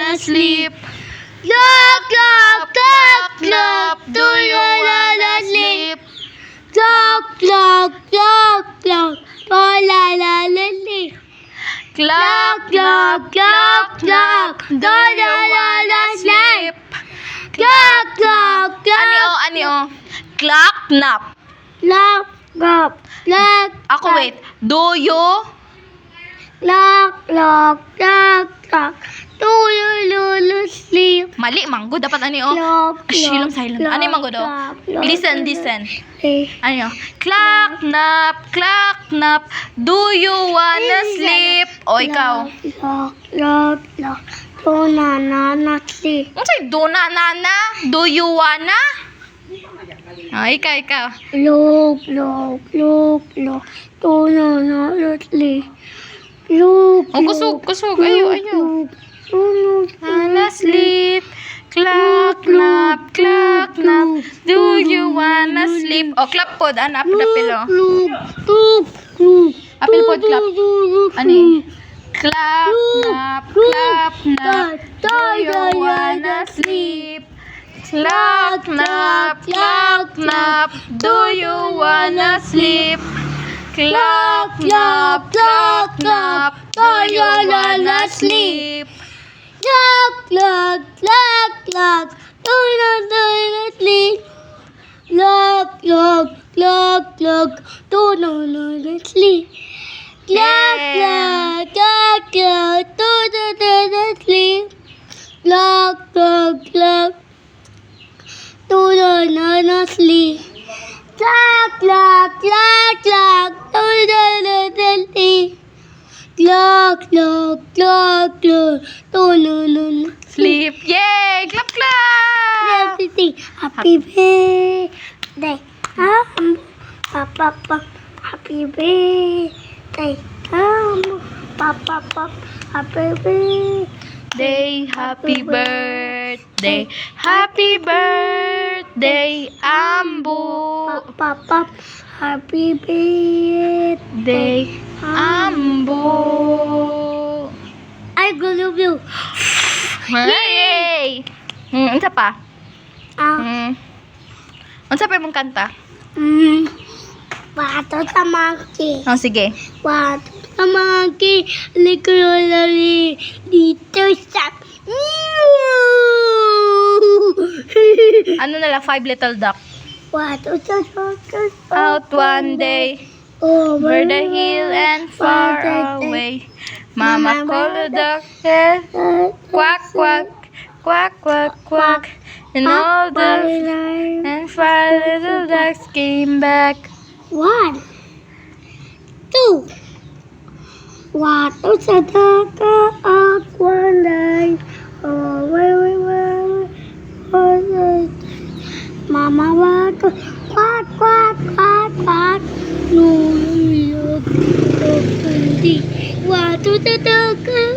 wanna sleep? Clock, clock, clock, clock, do you wanna sleep? Clock, clock, clock, clock, do you wanna sleep? Clock, clock, clock, clock, do you wanna sleep? Clock, clock, clock, Ani o? Clock, nap. clock, clock, clock. Ako wait. Do you? Clock, clock, clock, clock, do you wanna sleep? Mali, manggo. Dapat ani o? Clock, Silent, clock, silent. clock, Ano yung manggo do? clock, clock, Listen, clock. listen. Eh, Ano? Clock, nap, do you wanna sleep? O ikaw? Clock, clock, clock, do you wanna sleep? Ano sa'yo? Do na, nana? Do you wanna? Ikaw. Look, look, look, look, do you wanna sleep? Look, Kusog. Ayaw. Wanna sleep? Clock, nap, do you wanna sleep? O, clap po. Ano, apil. Apil po, clap. Ani? Clap, nap, do you wanna sleep? Clock, nap, do you wanna sleep? Clock, nap, do you wanna sleep? Clock, clock, clock, clock, do you wanna sleep? Clock, clock, clock, clock, do you wanna sleep? Clock, clock, clock, clock, do you wanna sleep? Clock, clock, clock, do you wanna sleep? Clock, clock, clock, clock, do you wanna sleep? Clock, clock, clock, clock, do you wanna Sleep. Yay! Clap. Happy birthday. Papa. Happy birthday. Papa. Happy birthday. Happy birthday, Ambu. Papa. Happy birthday. Ambu. I love you. Yay! Unsa pa? Unsa pa mong kanta? Pato sa monkey. Oh, sige. Pato sa monkey. Likulolali. Dito sa... Ano na lang, 5 little duck. Pato sa monkey. Out one day, over the hill and far away. Mama called the duck, quack, quack, quack, quack, quack. And all the and 5 little ducks came back. 1, 2. Pato sa daka at one day. Oh, wait. Mama wato, quack, quack, quack, quack. No, hindi. Wato sa daka